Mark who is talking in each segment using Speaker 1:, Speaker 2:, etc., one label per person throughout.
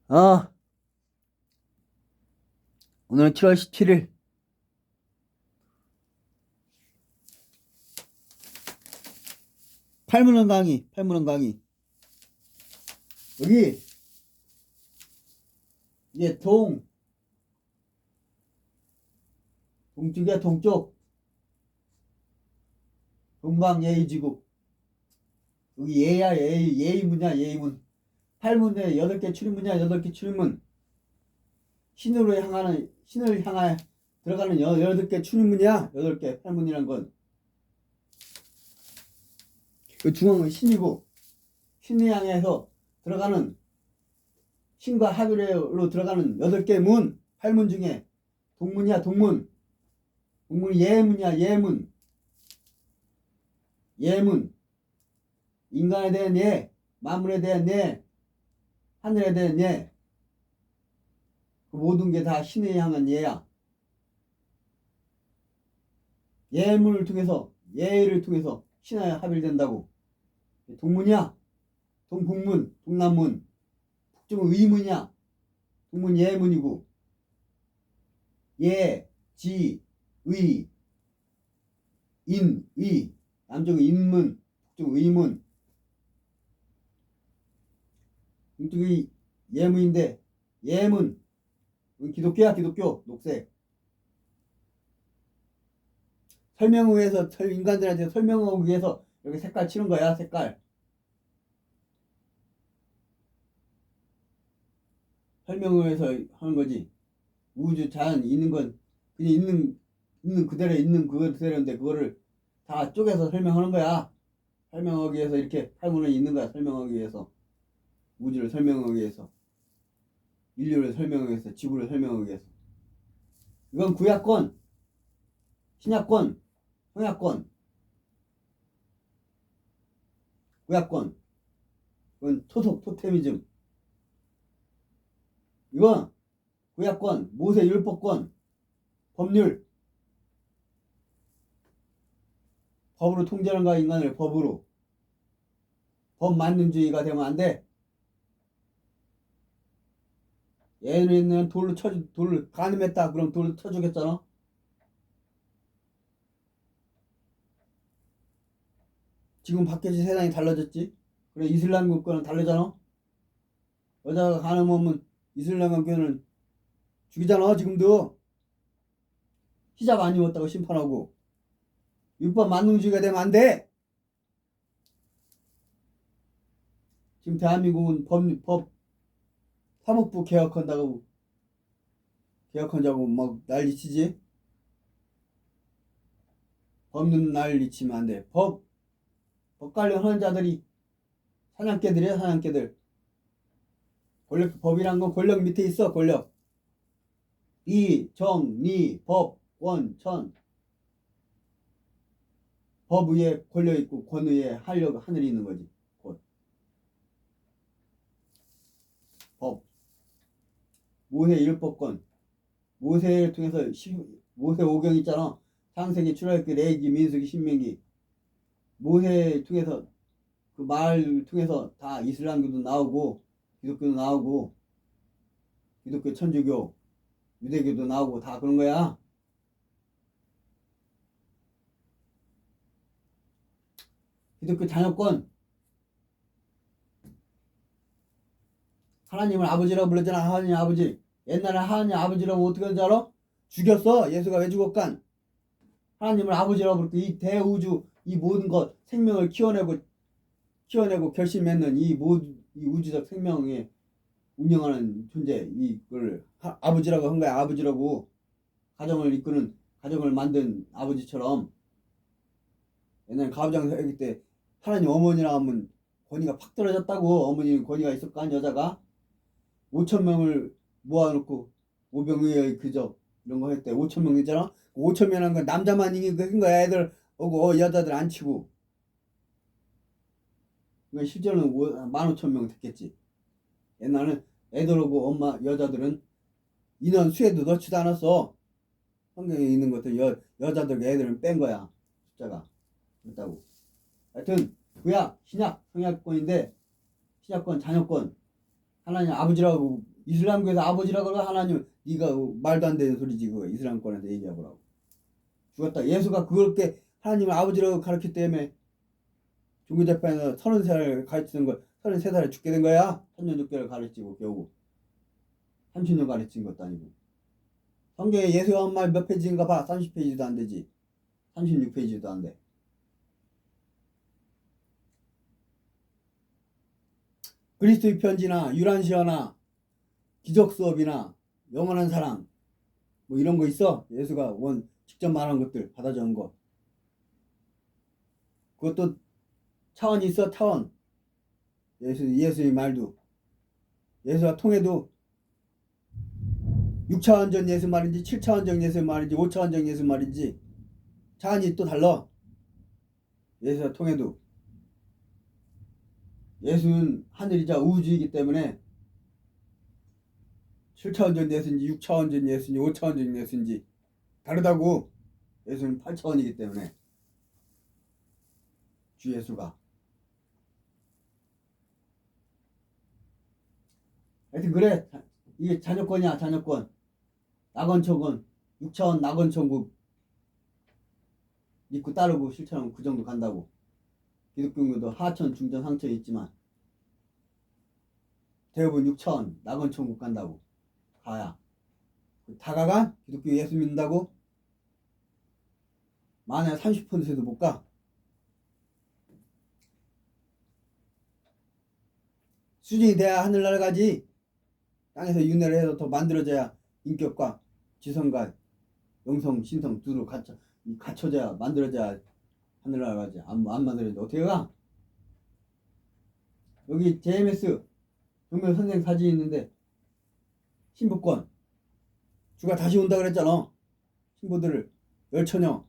Speaker 1: 아, 오늘은 7월 17일. 팔문헌 강의, 팔문헌 강의. 여기, 이제 동쪽이야, 동쪽. 동방예의지국. 여기 예야, 예의문이야, 예의문. 팔문에 8개 출입문이야, 8개 출입문. 신을 향해 들어가는 8개 출입문이야, 8개, 팔문이란 건. 그 중앙은 신이고, 신을 향해서 들어가는, 신과 하늘로 들어가는 8개 문, 8문 중에 동문이야, 동문. 동문이 예문이야, 예문. 예문. 인간에 대한 예, 만물에 대한 예, 하늘에 대한 예. 그 모든 게 다 신에 향한 예야. 예문을 통해서, 예를 통해서 신하에 합일된다고. 동문이야. 동북문, 동남문. 북쪽은 의문이야. 동문 예문이고. 예, 지, 의, 인, 의. 남쪽은 인문, 북쪽은 의문. 동쪽이 예문인데, 예문. 기독교야, 기독교. 녹색. 설명을 위해서, 인간들한테 설명하기 위해서 이렇게 색깔 치는 거야, 색깔. 설명을 위해서 하는 거지. 우주, 자연, 있는 건, 그냥 있는 그대로 있는 그대로인데, 그거를 다 쪼개서 설명하는 거야. 설명하기 위해서 이렇게 팔문에 있는 거야, 설명하기 위해서. 우주를 설명하기 위해서. 인류를 설명하기 위해서, 지구를 설명하기 위해서. 이건 구약권, 신약권, 성약권, 구약권. 이건 토테미즘. 이건 구약권, 모세 율법권, 법률. 법으로 통제하는 거야, 인간을 법으로. 법만능주의가 되면 안 돼. 얘는 돌을 가늠했다. 그럼 돌로 쳐주겠잖아. 지금 밖에지 세상이 달라졌지. 그래, 이슬람 국가는 다르잖아. 여자가 가늠하면 이슬람 국가는 죽이잖아, 지금도. 히잡 안 입었다고 심판하고. 율법 만능주의가 되면 안 돼. 지금 대한민국은 사법부 개혁한다고 막 난리치지. 법는 난리치면 안 돼. 법 관련하는 자들이 사냥개들이야, 사냥개들. 법이란 건 권력 밑에 있어, 권력. 이, 정, 리, 법, 권, 천. 법 위에 권력 있고 권 위에 하늘이 있는 거지. 곧. 법. 모세 율법권. 모세를 통해서 모세 오경 있잖아. 창세기, 출애굽기, 레위기, 민수기, 신명기. 모세를 통해서 그 말을 통해서 다 이슬람교도 나오고 기독교도 나오고 기독교, 천주교, 유대교도 나오고 다 그런 거야. 기독교 자녀권. 하나님을 아버지라고 불렀잖아. 하나님 아버지. 옛날에 하나님 아버지라고 어떻게 하는지 알아? 죽였어. 예수가 왜 죽었간? 하나님을 아버지라고 부르고 이 대우주 이 모든 것 생명을 키워내고 결실맺는 이 우주적 생명에 운영하는 존재 이걸 아버지라고 한 거야. 아버지라고. 가정을 이끄는 가정을 만든 아버지처럼. 옛날 가부장사기 때 하나님 어머니라 하면 권위가 팍 떨어졌다고. 어머니는 권위가 있었간 여자가 5천 명을 모아놓고 오병이어의 그저 이런 거 할 때 5천 명 있잖아. 5천 명 한 건 남자만 이긴 거야. 애들 오고 여자들 안 치고. 그러니까 실제로는 15,000명 됐겠지. 옛날에는 애들하고 엄마 여자들은 인원 수에도 넣지도 않았어. 성경에 있는 것들 여자들 애들은 뺀 거야. 숫자가 그렇다고. 하여튼 구약 신약 성약권인데 신약권 자녀권 하나님 아버지라고 이슬람교에서 아버지라고 그러고 하나님 네가 말도 안 되는 소리지 그거 이슬람권에서 얘기해보라고. 죽었다. 예수가 그렇게 하나님을 아버지라고 가르쳤기 때문에 종교재판에서 30살을 가르치는 걸 33살에 죽게 된 거야. 3년 6개월 가르치고 겨우 30년 가르친 것도 아니고. 성경에 예수가 한 말 몇 페이지인가 봐. 30페이지도 안 되지. 36페이지도 안 돼. 그리스도의 편지나 유란시어나 기적수업이나 영원한 사랑 뭐 이런 거 있어. 예수가 직접 말한 것들 받아 적은 거. 그것도 차원이 있어. 차원. 예수의 말도 예수가 통해도 6차원적 예수 말인지 7차원적 예수 말인지 5차원적 예수 말인지 차원이 또 달라. 예수가 통해도 예수는 하늘이자 우주이기 때문에 7차원적 예수인지 6차원적 예수인지 5차원적 예수인지 다르다고. 예수는 8차원이기 때문에 주 예수가. 하여튼 그래. 이게 자녀권이야. 자녀권. 낙원천국 6차원 낙원천국 믿고 따르고 실천하면 그 정도 간다고. 기독교도 하천 중천 상천 있지만 대부분 6차원 낙원천국 간다고. 가야. 다가가 기독교 예수 믿는다고 만약 30%도 못 가. 수준이 돼야 하늘나라 가지. 땅에서 윤회를 해서 더 만들어져야 인격과 지성과 영성 신성 두루 갖춰져야 만들어져야 하늘나라 가지. 안 만들어져 어떻게 가? 여기 JMS 정명 선생 사진이 있는데 신부권 주가 다시 온다 그랬잖아. 신부들을 열처녀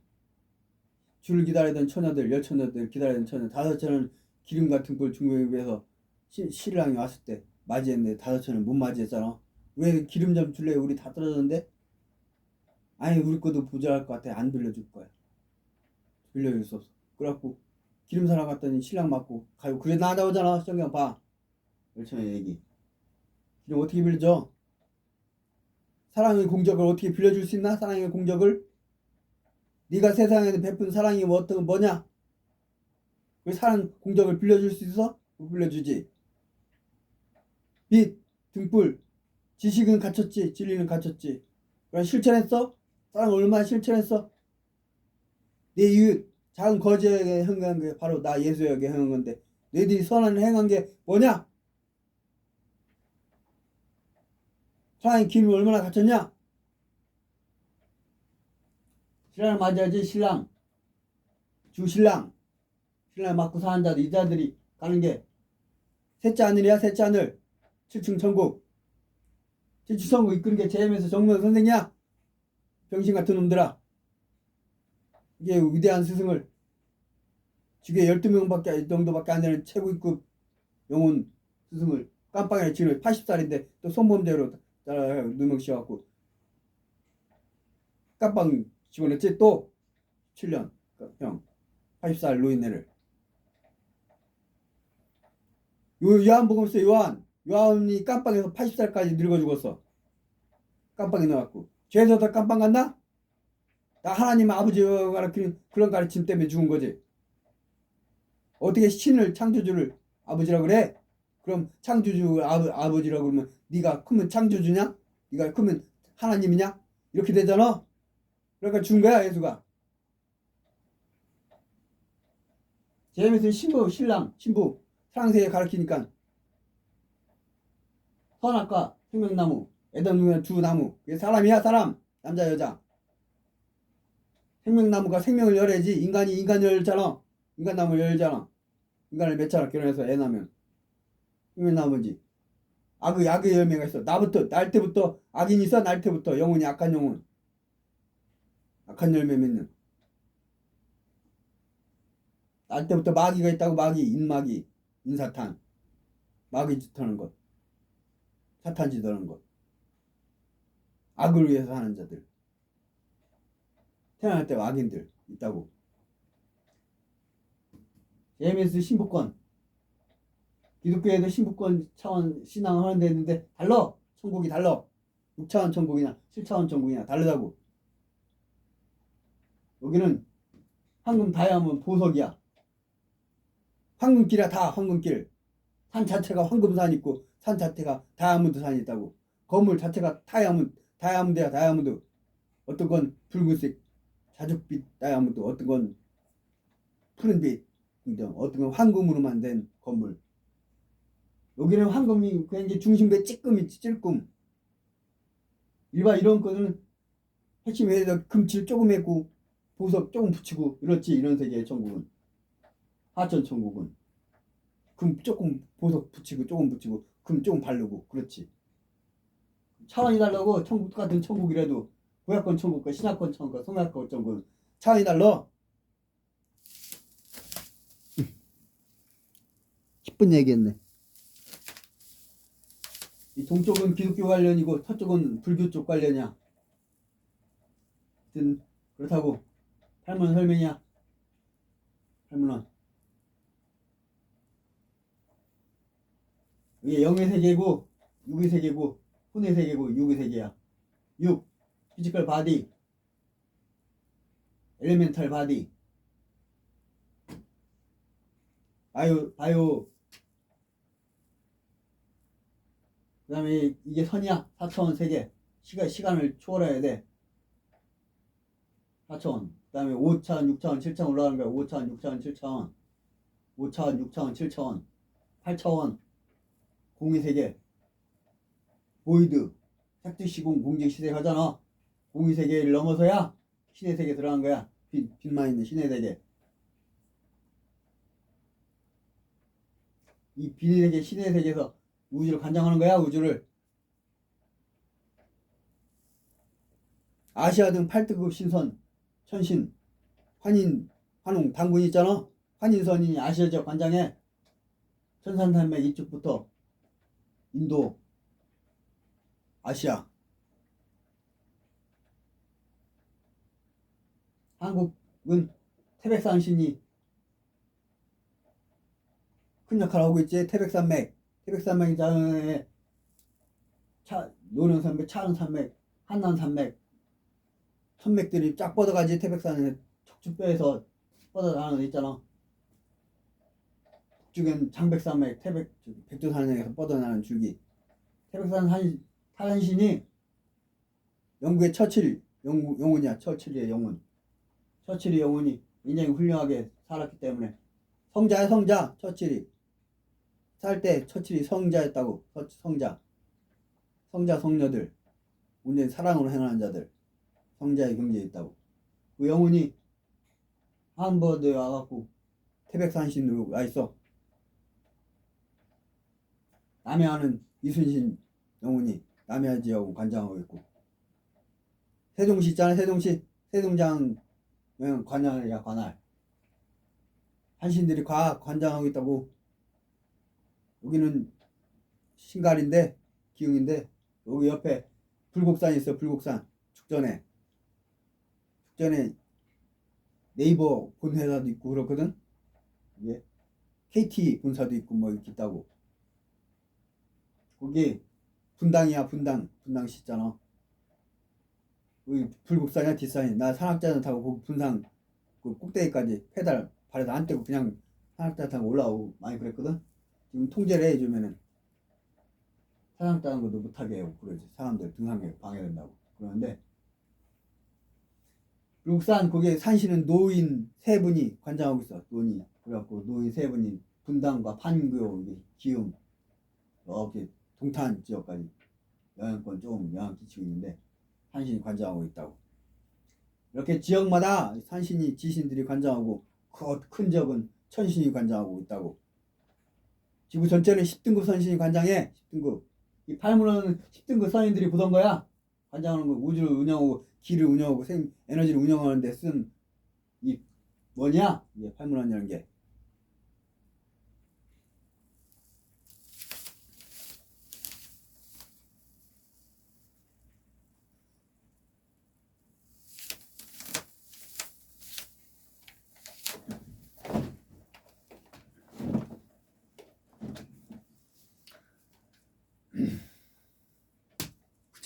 Speaker 1: 줄을 기다리던 처녀들 열처녀들 기다리던 처녀 5처녀는 기름 같은 걸 중국에 비해서 신랑이 왔을 때 맞이했는데 5처녀는 못 맞이했잖아. 왜 기름 좀 줄래? 우리 다 떨어졌는데. 아니 우리 것도 부자랄 것 같아. 안 빌려줄 거야. 빌려줄 수 없어. 그래갖고 기름 사러 갔더니 신랑 맞고 가요. 그래 나오잖아. 시청경 봐. 열처녀 얘기. 기름 어떻게 빌려줘? 사랑의 공적을 어떻게 빌려줄 수 있나? 사랑의 공적을 네가 세상에서 베푼 사랑이 어떤 뭐냐? 그 사랑 공적을 빌려줄 수 있어? 못 빌려주지. 빛, 등불, 지식은 갖췄지, 진리는 갖췄지. 그럼 실천했어? 사랑 얼마나 실천했어? 내 이웃 작은 거지에게 행한 게 바로 나 예수에게 행한 건데 너희들이 선한 행한 게 뭐냐? 사랑의 기름이 얼마나 갖췄냐? 신랑을 맞이하지. 신랑 주 신랑 맞고 사는 자들 이 자들이 가는 게 셋째 하늘이야. 셋째 하늘 7층 천국 7층 천국 이끄는 게 JMS 정명 선생이야. 병신 같은 놈들아. 이게 위대한 스승을 지게 12명밖에 정도밖에 안 되는 최고위급 영혼 스승을 깜빵에 지금 80살인데 또 성범죄로 누명 씌워갖고 깜빵 집어넣지. 또 7년 형 80살 노인네를. 요한복음서 요한이 깜빵에서 80살까지 늙어 죽었어. 깜빵에 넣어갖고 죄에서 다 깜빵 갔나? 나 하나님 아버지가 가르치는 그런 가르침 때문에 죽은 거지. 어떻게 신을 창조주를 아버지라고 그래? 그럼 창조주 아버지라고 그러면 네가 크면 창조주냐? 네가 크면 하나님이냐? 이렇게 되잖아. 그러니까 죽은 거야 예수가. 제임스는 신부 신랑 신부 사랑세에 가르치니까 선악과 생명나무 에덴 동산 두 나무. 이게 사람이야 사람. 남자 여자. 생명나무가 생명을 열어야지. 인간이 인간을 열잖아. 인간나무를 열잖아. 인간을 맺잖아. 결혼해서 애 낳으면 생명나무지. 악의 열매가 있어. 날 때부터 악인이 있어. 날 때부터 영혼이 악한 영혼. 악한 열매 맺는. 날 때부터 마귀가 있다고. 마귀 인마귀 인사탄 마귀 짓하는 것 사탄 짓하는 것 악을 위해서 하는 자들 태어날 때 악인들 있다고. JMS 신부권 기독교에도 신부권 차원 신앙을 하는 데 있는데 달라. 천국이 달라. 6차원 천국이나 7차원 천국이나 다르다고. 여기는 황금 다이아몬드 보석이야. 황금길이야. 다 황금길. 산 자체가 황금산 있고 산 자체가 다이아몬드 산이 있다고. 건물 자체가 다이아몬드야. 다이아몬드. 어떤 건 붉은색 자줏빛 다이아몬드, 어떤 건 푸른빛, 어떤 건 황금으로만 된 건물. 여기는 황금이 그냥 이제 중심부에 찔끔이지. 찔끔. 일반 이런 거는 핵심에서 금칠 조금 했고 보석 조금 붙이고 이렇지. 이런 세계의 천국은, 하천 천국은 금 조금 보석 붙이고 조금 붙이고 금 조금 바르고 그렇지. 차원이 달라고. 천국 같은 천국이라도 고약권 천국과 신약권 천국과 성약권 천국은 차원이 달라. 10분 얘기했네. 이 동쪽은 기독교 관련이고 서쪽은 불교 쪽 관련이야. 하여튼 그렇다고. 8문 설명이야. 8문은 이게 영의 세계고 육의 세계고 혼의 세계고 육의 세계야. 6. 피지컬 바디, 엘리멘탈 바디, 바이오. 그 다음에 이게 선이야. 4차원 세계. 시간을 초월해야 돼. 4차원. 그 다음에 5차원, 6차원, 7차원 올라가는 거야. 5차원, 6차원, 7차원. 5차원, 6차원, 7차원. 8차원. 공의 세계. 보이드. 색지시공 공직시대 하잖아. 공의 세계를 넘어서야 신의 세계 들어간 거야. 빛만 있는 신의 세계. 이 빛의 세계, 신의 세계에서 우주를 관장하는 거야. 우주를. 아시아 등 8등급 신선, 천신, 환인, 환웅, 당군 있잖아. 환인선인이 아시아 지역 관장해. 천산산맥 이쪽부터 인도, 아시아. 한국은 태백산 신이 큰 역할을 하고 있지. 태백산맥. 태백산맥이잖아. 노령산맥, 차은산맥, 한남산맥. 산맥들이 쫙 뻗어가지. 태백산에 척추뼈에서 뻗어나가는 데 있잖아. 북쪽엔 장백산맥, 백두산에서 뻗어나가는 줄기. 태백산 산신이 영국의 처칠 영혼이야. 처칠의 영혼. 처칠의 영혼이 굉장히 훌륭하게 살았기 때문에. 성자야. 성자. 처칠이 살 때 처칠이 성자였다고. 성자 성녀들, 온전히 사랑으로 행하는 자들, 성자의 경지에 있다고. 그 영혼이 한번에 와갖고 태백산신으로 와있어. 남해하는 이순신 영혼이 남해안 지역을 관장하고 있고. 세종시 있잖아. 세종장 관할이야. 관할. 한신들이 관장하고 있다고. 여기는 신갈인데, 기흥인데, 여기 옆에 불곡산이 있어. 불곡산. 죽전에 네이버 본회사도 있고 그렇거든. 이게 KT 본사도 있고 뭐 이렇게 있다고. 거기 분당이야. 분당시 있잖아. 여기 불곡산이야. 뒷산이. 나 산악자전 타고 거기 분당 그 꼭대기까지 페달 발에다 안 떼고 그냥 산악자전 타고 올라오고 많이 그랬거든. 지금 통제를 해. 요즘에는 산악자전 것도 못하게 하고 그러지. 사람들 등산객 방해된다고 그러는데, 울산 거기에 산시는 노인 세 분이 관장하고 있어. 그래갖고 노인 세 분이 분당과 판교, 기흥 이렇게 동탄 지역까지 영향권 좀 영향 끼치고 있는데 산신이 관장하고 있다고. 이렇게 지역마다 산신이 지신들이 관장하고 큰 지역은 천신이 관장하고 있다고. 지구 전체는 10등급 선신이 관장해. 10등급. 이 팔문은 10등급 선인들이 보던 거야. 관장하는 거. 우주를 운영하고 기를 운영하고 에너지를 운영하는 데 쓴 이 뭐냐? 이게 팔문원이라는 게.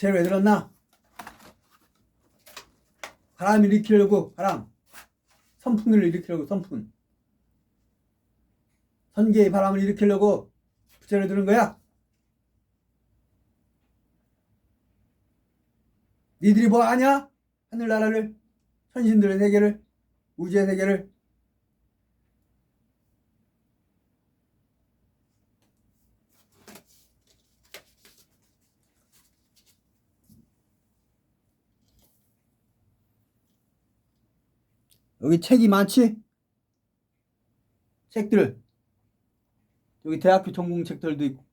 Speaker 1: 부채를 왜 들었나? 바람을 일으키려고. 바람. 선풍을 일으키려고. 선풍. 선계의 바람을 일으키려고 부채를 들은 거야. 니들이 뭐 아냐? 하늘나라를, 천신들의 세계를, 우주의 세계를. 여기 책이 많지? 책들. 여기 대학교 전공 책들도 있고,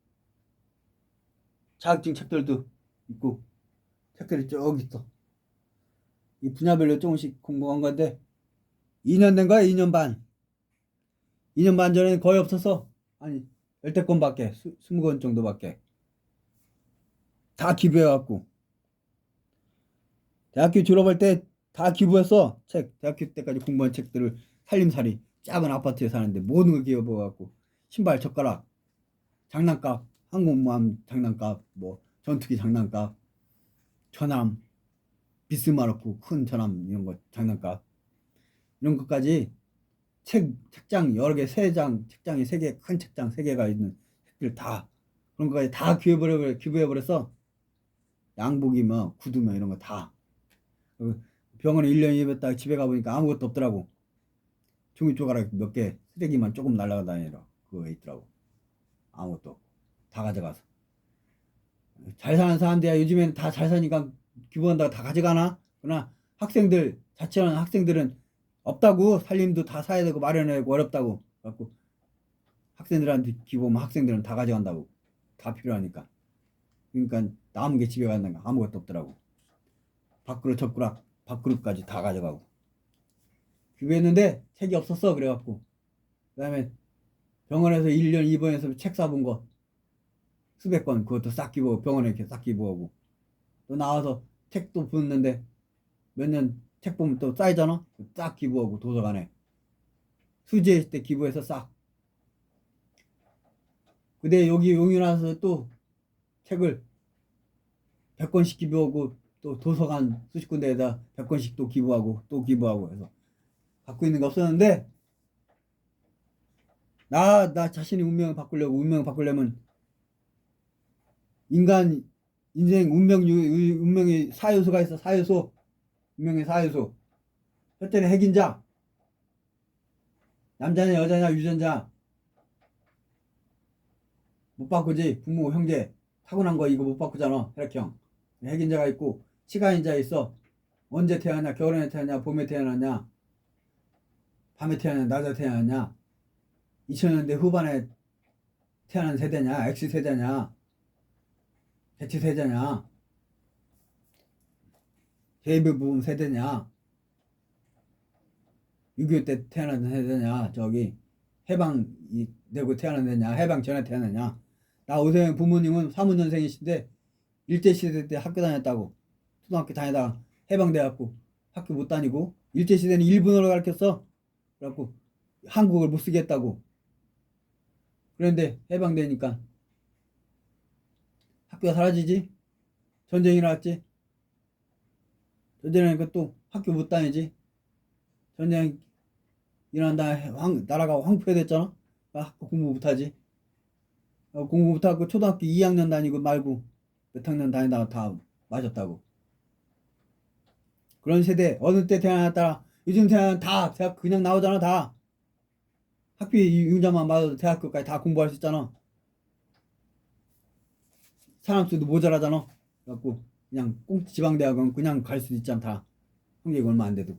Speaker 1: 자격증 책들도 있고, 책들이 쭉 있어. 이 분야별로 조금씩 공부한 건데, 2년 된 거야, 2년 반. 2년 반 전에는 거의 없었어. 아니, 열댓 권밖에, 20권 정도밖에. 다 기부해갖고. 대학교 졸업할 때 다 기부했어. 책, 대학교 때까지 공부한 책들을 살림살이, 작은 아파트에 사는데 모든 걸 기부해갖고. 신발, 젓가락, 장난감, 항공모함 장난감, 뭐, 전투기 장난감, 전함, 비스마르크 큰 전함, 이런 거 장난감. 이런 것까지 책장 여러 개, 세 장, 책장이 세 개, 큰 책장 세 개가 있는 책들 다, 그런 것까지 다 기부해버렸어. 양복이 뭐, 구두 뭐, 이런 거 다. 병원에 1년 입었다가 집에 가보니까 아무것도 없더라고. 종이 조각락 몇 개, 쓰레기만 조금 날아다니라. 그거 있더라고. 아무것도 없고. 다 가져가서. 잘 사는 사람들이야. 요즘에는 다 잘 사니까 기부한다고 다 가져가나? 그러나 학생들, 자취하는 학생들은 없다고. 살림도 다 사야 되고 마련해야 되고 어렵다고. 그래갖고 학생들한테 기부하면 학생들은 다 가져간다고. 다 필요하니까. 그러니까 남은 게 집에 간다니까 아무것도 없더라고. 밥그릇, 젓가락, 밥그릇까지 다 가져가고. 기부했는데 책이 없었어. 그래갖고. 그 다음에 병원에서 1년 입원해서 책 사본 거 수백 권, 그것도 싹 기부하고, 병원에 이렇게 싹 기부하고. 또 나와서 책도 붙는데 몇 년 책 보면 또 쌓이잖아? 싹 기부하고, 도서관에. 수지했을 때 기부해서 싹. 근데 여기 용인 와서 또 책을 100권씩 기부하고, 또 도서관 수십 군데에다 100권씩 또 기부하고, 또 기부하고 해서 갖고 있는 게 없었는데, 나 자신이 운명을 바꾸려면 인생 운명의 사요소가 있어. 사요소. 운명의 사요소. 첫째는 핵인자. 남자냐 여자냐 유전자. 못 바꾸지. 부모 형제 타고난 거 이거 못 바꾸잖아. 혈액형. 핵인자가 있고 시간인자 있어. 언제 태어났냐, 겨울에 태어났냐, 봄에 태어났냐, 밤에 태어났냐, 낮에 태어났냐, 2000년대 후반에 태어난 세대냐, X세대냐, Z세대냐, 베이비 붐 세대냐, 6.25 때 태어난 세대냐, 저기 해방이 되고 태어난 세대냐, 해방 전에 태어났냐. 나 오세영 부모님은 35년생이신데 일제시대 때 학교 다녔다고. 초등학교 다니다가 해방돼갖고 학교 못 다니고, 일제시대는 일본어로 가르쳤어. 그래갖고 한국어를 못 쓰겠다고. 그런데 해방되니까 학교가 사라지지. 전쟁이 일어났지. 전쟁이 일어나니까 또 학교 못 다니지. 전쟁 일어난 다음에 나라가 황폐됐잖아. 학교 공부 못하지. 공부 못하고 초등학교 2학년 다니고 말고 몇 학년 다니다가 다 맞았다고. 그런 세대. 어느 때 태어났다. 요즘 태어나면 다 대학 그냥 나오잖아. 다 학비 융자만 맞아도 대학교까지 다 공부할 수 있잖아. 사람 수도 모자라잖아. 그래갖고 그냥 꼭 지방대학은 그냥 갈 수도 있잖아. 다 성적이 얼마 안 돼도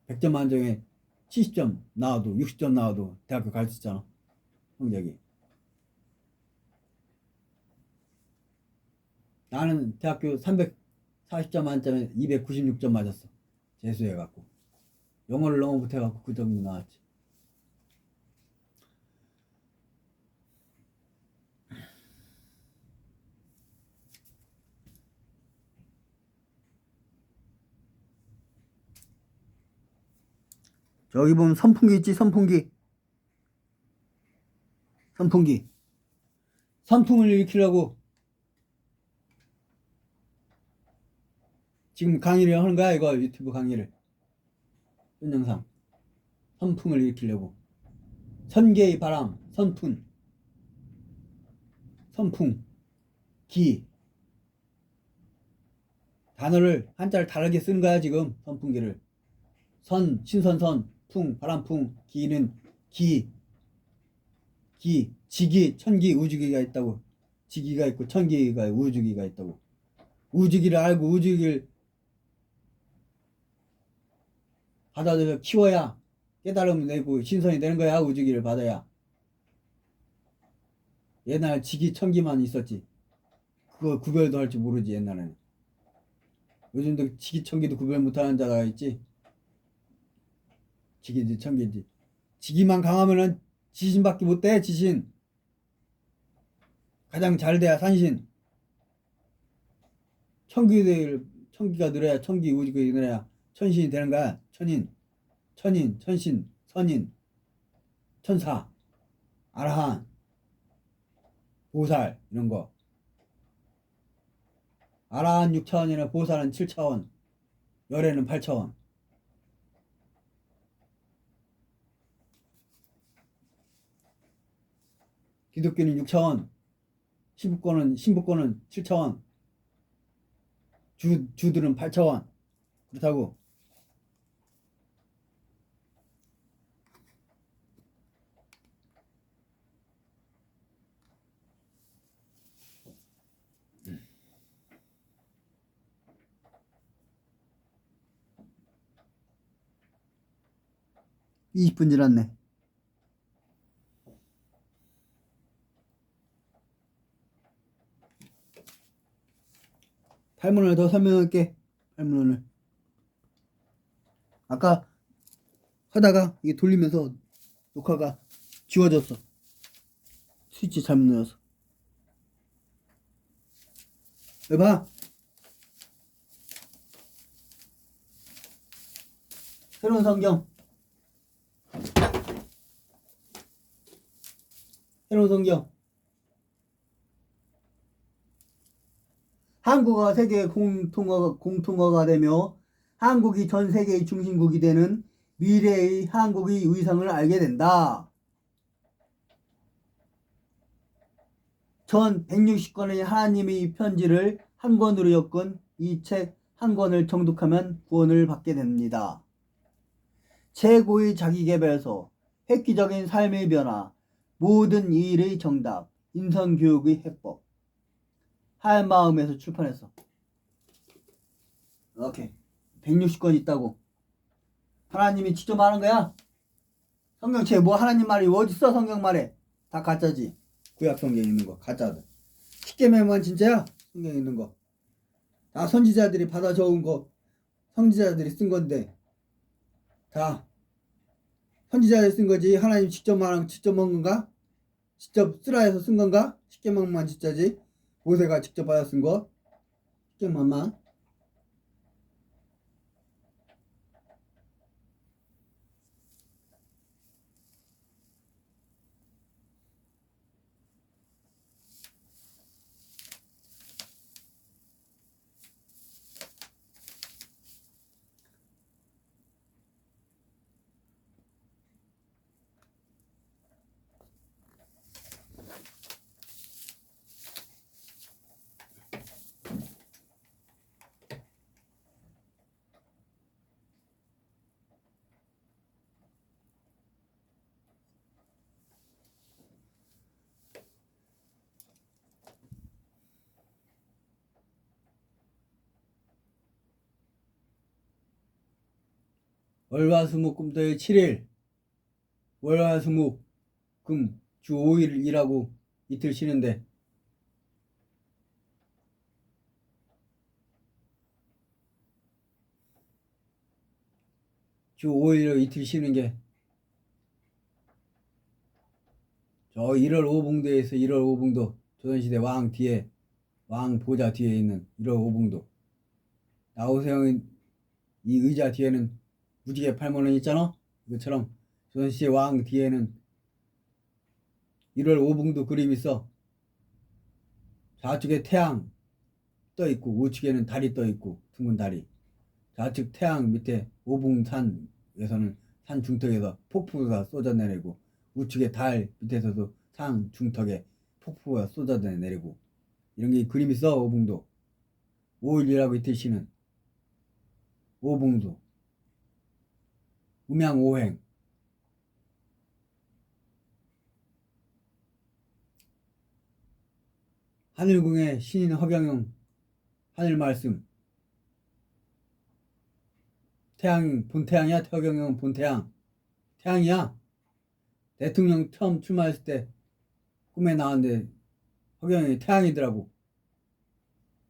Speaker 1: 100점 만점에 70점 나와도 60점 나와도 대학교 갈 수 있잖아. 성적이. 나는 대학교 340점 만점에 296점 맞았어. 재수해갖고. 영어를 너무 못해갖고 그 정도 나왔지. 저기 보면 선풍기 있지. 선풍기. 선풍기. 선풍을 일으키려고 지금 강의를 하는 거야 이거 유튜브 강의를. 동영상. 선풍을 일으키려고. 선계의 바람, 선풍, 선풍, 기. 단어를 한자를 다르게 쓰는 거야 지금. 선풍기를. 선, 신선선, 풍, 바람풍, 기는 기, 지기, 천기, 우주기가 있다고. 지기가 있고 천기가 우주기가 있다고. 우주기를 알고 우주기를 받아들여 키워야 깨달음 내고 신선이 되는 거야. 우주기를 받아야. 옛날 지기 천기만 있었지. 그거 구별도 할 줄 모르지 옛날에는. 요즘도 지기 천기도 구별 못하는 자가 있지. 지기지 천기지. 지기만 강하면은 지신밖에 못돼. 지신. 가장 잘 돼야 산신. 천기가 늘어야 천기 우주가 늘어야 천신이 되는 거야. 천인, 천신, 선인, 천사, 아라한, 보살 이런 거. 아라한 6차원이나 보살은 7차원, 열애는 8차원. 기독교는 6차원, 신부권은 7차원, 주들은 8차원. 그렇다고. 이 20분 지났네. 팔문을 더 설명할게. 팔문을. 아까 하다가 이게 돌리면서 녹화가 지워졌어. 스위치 잘못 눌러서. 여봐. 새로운 성경. 새로운 성경. 한국어가 세계 공통어가 되며 한국이 전 세계의 중심국이 되는 미래의 한국의 위상을 알게 된다. 전 160권의 하나님의 편지를 한 권으로 엮은 이 책 한 권을 정독하면 구원을 받게 됩니다. 최고의 자기계발서, 획기적인 삶의 변화, 모든 일의 정답, 인성교육의 해법. 한마음에서 출판했어. 오케이. 160권 있다고. 하나님이 직접 말한 거야? 성경책에 뭐 하나님 말이 어딨어? 성경 말에 다 가짜지. 구약 성경에 있는 거 가짜다. 십계명만 진짜야. 성경에 있는 거 다 선지자들이 받아 적은 거, 선지자들이 쓴 건데 다 선지자들이 쓴 거지. 하나님 직접 말한 직접 먹은 건가? 직접 쓰라 해서 쓴 건가? 십계명만 진짜지. 모세가 직접 받아 쓴 거 십계명만. 월화수목금토일 7일. 월화수목 금 주 5일 일하고 이틀 쉬는데 주 5일로 이틀 쉬는 게 저 1월 오봉도에서 1월 오봉도 조선시대 왕 뒤에 왕 보좌 뒤에 있는 1월 오봉도 나오세영의 이 의자 뒤에는 무지개 팔문은 있잖아. 이것처럼 조선시대 왕 뒤에는 1월 오봉도 그림이 있어. 좌측에 태양, 떠 있고 우측에는 달이 떠 있고 둥근 달이. 좌측 태양 밑에 오봉산에서는 산 중턱에서 폭포가 쏟아내리고 우측에 달 밑에서도 산 중턱에 폭포가 쏟아내리고 이런 게 그림 있어. 오봉도 5일이라고 이틀 쉬는 오봉도 음양오행. 하늘궁의 신인 허경영 하늘 말씀. 태양 본태양이야. 허경영 본태양 태양이야. 대통령 처음 출마했을 때 꿈에 나왔는데 허경영이 태양이더라고.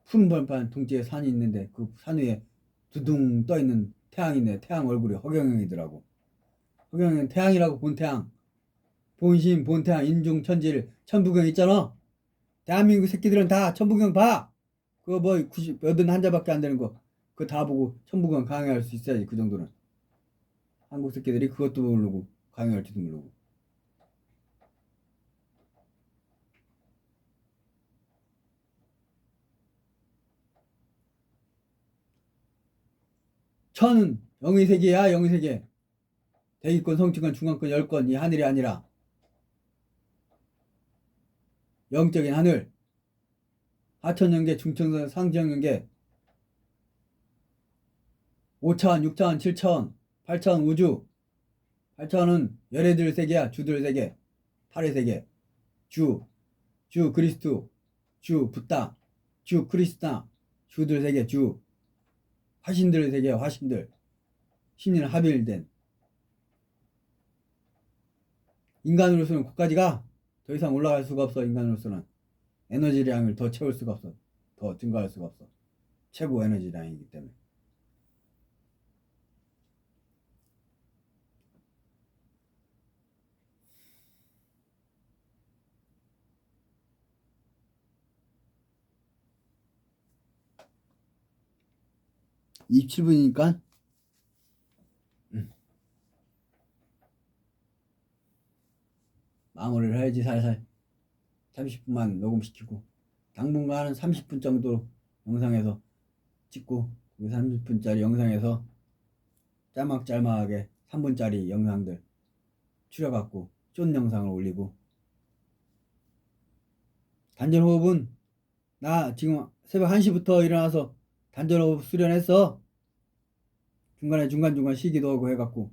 Speaker 1: 푸른 벌판 동지에 산이 있는데 그 산 위에 두둥 떠 있는 태양이네. 태양 얼굴이 허경영이더라고. 허경영은 태양이라고. 본태양 본신 본태양 인중천지를 천부경 있잖아. 대한민국 새끼들은 다 천부경 봐. 그거 뭐 91자밖에 안 되는 거 그거 다 보고 천부경 강의할 수 있어야지. 그 정도는. 한국 새끼들이 그것도 모르고 강의할지도 모르고. 천은 영의 세계야. 영의 세계. 대기권 성취권 중간권 10권 이 하늘이 아니라 영적인 하늘. 하천연계 중천선 상지연계 5차원 6차원 7차원 8차원 우주. 8차원은 열애들 세계야. 주들 세계. 8의 세계. 주 그리스도 주 붓다 주 크리스타 주들 세계. 주 화신들 세계. 화신들 신인 합일된 인간으로서는 거기까지가 더 이상 올라갈 수가 없어. 인간으로서는 에너지량을 더 채울 수가 없어. 더 증가할 수가 없어. 최고 에너지량이기 때문에. 이 27분이니까 마무리를 해야지. 살살 30분만 녹음시키고 당분간은 30분 정도 영상에서 찍고 그 30분짜리 영상에서 짤막짤막하게 3분짜리 영상들 추려갖고 쫀 영상을 올리고. 단전호흡은 나 지금 새벽 1시부터 일어나서 단전호흡 수련했어. 중간에 중간중간 쉬기도 하고 해갖고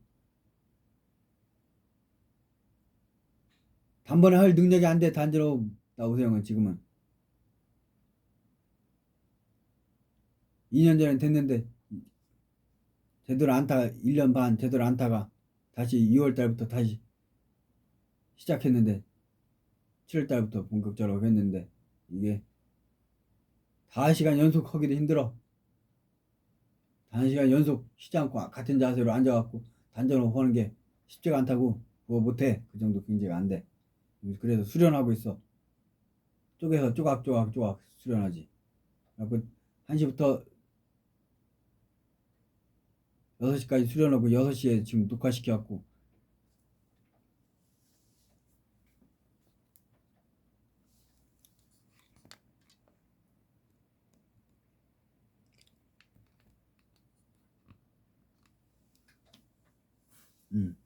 Speaker 1: 단번에 할 능력이 안 돼. 단전호흡 나오세요는 지금은 2년 전에 됐는데 제대로 안타 1년 반 제대로 안타가 다시 2월 달부터 다시 시작했는데 7월 달부터 본격적으로 했는데 이게 5시간 연속 하기도 힘들어. 5시간 연속 쉬지 않고 같은 자세로 앉아갖고 단전호흡 하는 게 쉽지가 않다고. 그거 못해. 그 정도 경제가 안 돼. 그래서 수련하고 있어. 쪼개서 쪼각쪼각 수련하지. 그래서 1시부터 6시까지 수련하고 6시에 지금 녹화시켜갖고 음.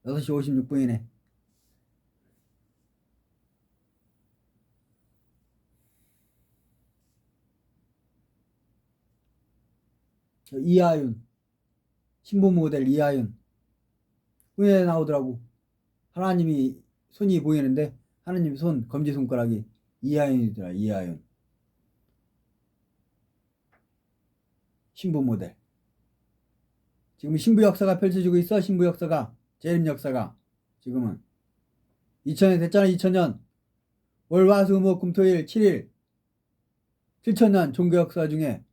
Speaker 1: 6시 56분이네. 이하윤 신부 모델 이하윤 꿈에 나오더라고. 하나님이 손이 보이는데 하나님 손 검지손가락이 이하윤이더라. 이하윤 신부 모델. 지금 신부 역사가 펼쳐지고 있어. 신부 역사가 재림 역사가 지금은 2000년 됐잖아. 2000년 월화수목금토일 7일 7000년 종교 역사 중에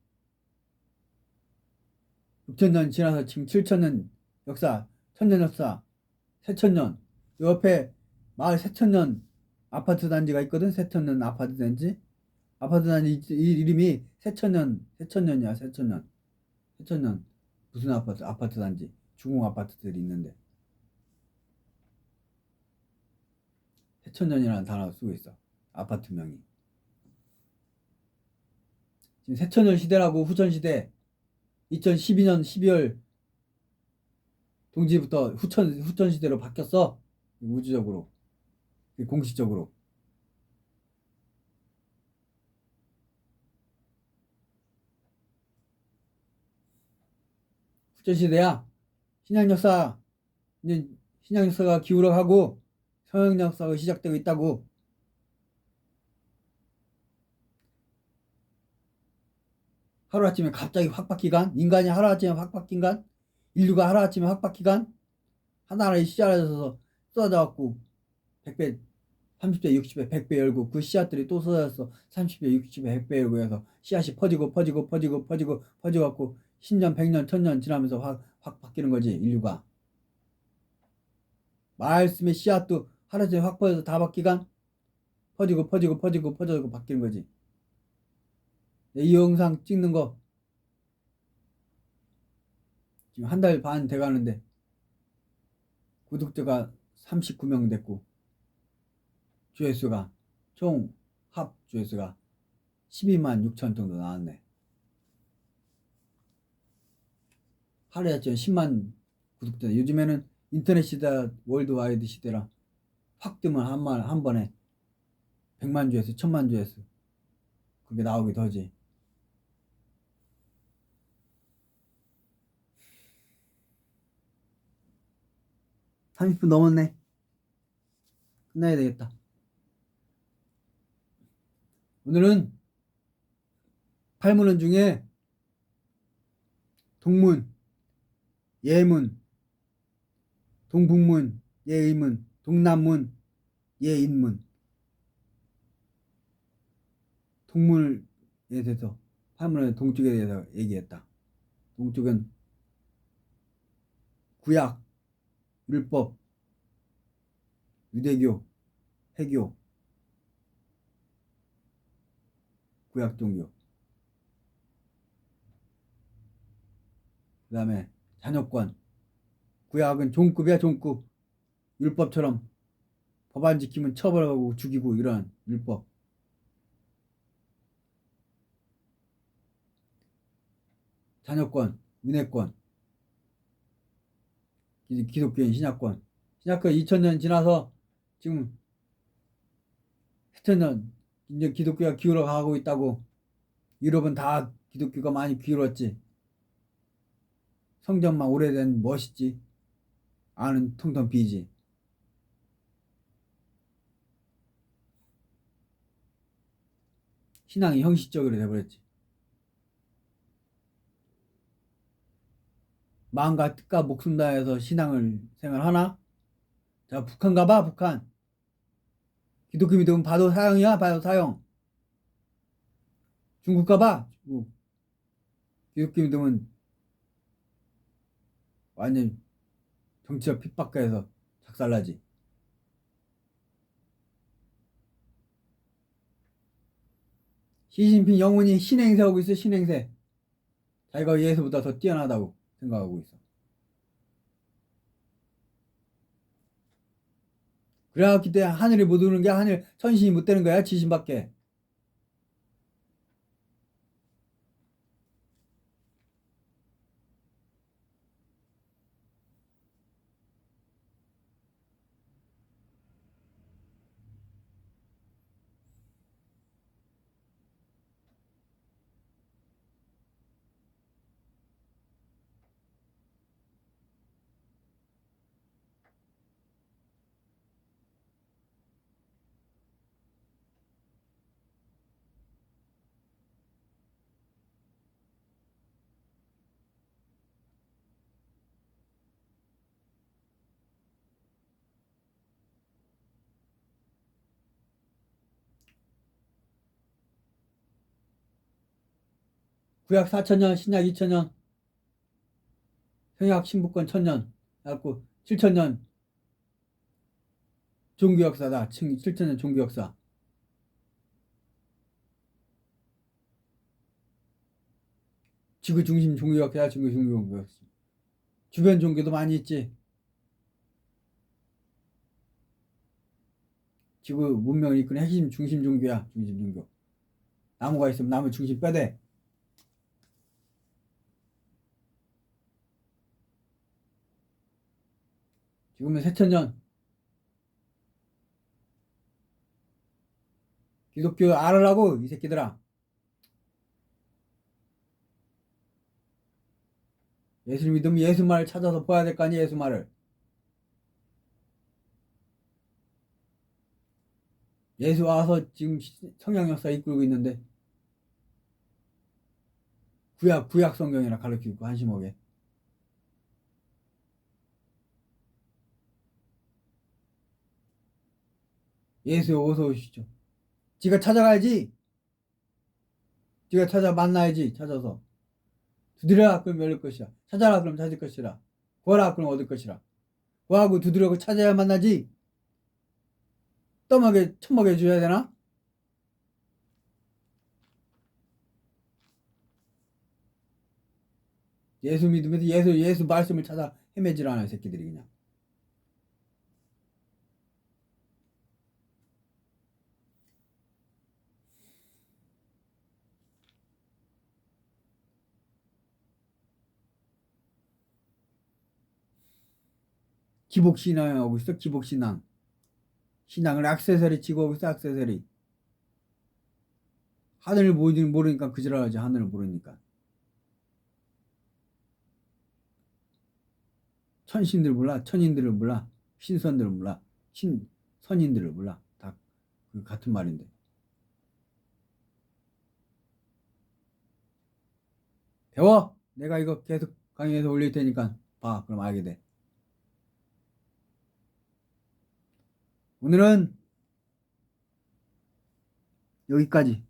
Speaker 1: 6000년 지나서 지금 7000년 역사, 천년 역사, 새천년. 옆에 마을 새천년 아파트 단지가 있거든. 새천년 아파트 단지. 아파트 단지 이름이 새천년이야. 새천년 무슨 아파트 단지 주공 아파트들이 있는데 새천년이라는 단어 쓰고 있어. 아파트명이. 지금 새천년 시대라고 후천시대 2012년 12월 동지부터 후천시대로 바뀌었어. 우주적으로. 공식적으로. 후천시대야. 신약 역사, 이제 신약 역사가 기울어가고 서양 역사가 시작되고 있다고. 하루아침에 갑자기 확 바뀌간? 인간이 하루아침에 확 바뀐간? 인류가 하루아침에 확 바뀌간? 하나하나 씨앗에서 쏟아져갖고 100배, 30배, 60배, 100배 열고 그 씨앗들이 또 쏟아져서 30배, 60배, 100배 열고 해서 씨앗이 퍼지고 10년, 100년, 1000년 지나면서 확 바뀌는 거지, 인류가. 말씀의 씨앗도 하루아침에 확 퍼져서 다 바뀌간? 퍼지고 바뀌는 거지. 이 영상 찍는 거 지금 한 달 반 돼가는데 구독자가 39명 됐고 조회수가 총 합 조회수가 12만 6천 정도 나왔네. 하루에 아침에 10만 구독자. 요즘에는 인터넷 시대, 월드와이드 시대라 확 뜨면 한 번에 100만 조회수, 1000만 조회수 그게 나오기도 하지. 30분 넘었네. 끝나야 되겠다. 오늘은 8문헌 중에 동문, 예문, 동북문, 예의문, 동남문, 예인문, 동문에 대해서 8문헌의 동쪽에 대해서 얘기했다. 동쪽은 구약, 율법, 유대교, 해교, 구약 종교. 그 다음에 자녀권. 구약은 종급이야, 종급. 율법처럼 법 안 지키면 처벌하고 죽이고 이런 율법. 자녀권, 은혜권. 기독교인 신약권. 신약권 2000년 지나서 지금 1000년 이제 기독교가 기울어 가고 있다고. 유럽은 다 기독교가 많이 기울었지. 성전만 오래된 멋있지. 안은 텅텅 비지. 신앙이 형식적으로 돼버렸지. 마음과 뜻과 목숨 다해서 신앙을 생활하나? 자, 북한 가봐, 북한. 기독교 믿으면 바도 사형이야, 바도 사형. 중국 가봐, 중국. 기독교 믿으면 완전 정치적 핍박해서 작살나지. 시진핑 영원히 신행세하고 있어, 신행세. 자기가 예수보다 더 뛰어나다고 생각하고 있어. 그래갖기 때문에 하늘이 못 오는 게 하늘 천신이 못 되는 거야, 지신밖에. 구약 4000년, 신약 2000년, 성약 신부권 1000년, 그래갖고 7000년 종교역사다. 7000년 종교역사. 지구 중심 종교역사야, 지구 중심 종교역사. 주변 종교도 많이 있지. 지구 문명을 이끄는 핵심 중심 종교야. 중심 종교. 나무가 있으면 나무 중심 빼대. 지금은 새천년. 기독교 알으라고 이 새끼들아. 예수를 믿으면 예수 말을 찾아서 봐야 될 거 아니야. 예수 말을. 예수 와서 지금 성령 역사 이끌고 있는데 구약 성경이라 가르치고 한심하게. 예수 어서 오시죠. 지가 찾아가야지. 지가 찾아 만나야지. 찾아서 두드려라 그럼 열릴 것이라. 찾아라 그럼 찾을 것이라. 구하라 그럼 얻을 것이라. 구하고 두드려고 찾아야 만나지. 떠먹여 처먹여 줘야 되나? 예수 믿으면서 예수 말씀을 찾아 헤매질 않아요. 새끼들이 그냥. 기복신앙하고 있어. 기복신앙. 신앙을 액세서리 치고 하고 있어. 액세서리. 하늘을 모르니까 그지랄하지. 하늘을 모르니까. 천신들 몰라. 천인들을 몰라. 신선들을 몰라. 선인들을 몰라. 다 그 같은 말인데. 배워. 내가 이거 계속 강의해서 올릴 테니까 봐. 그럼 알게 돼. 오늘은 여기까지.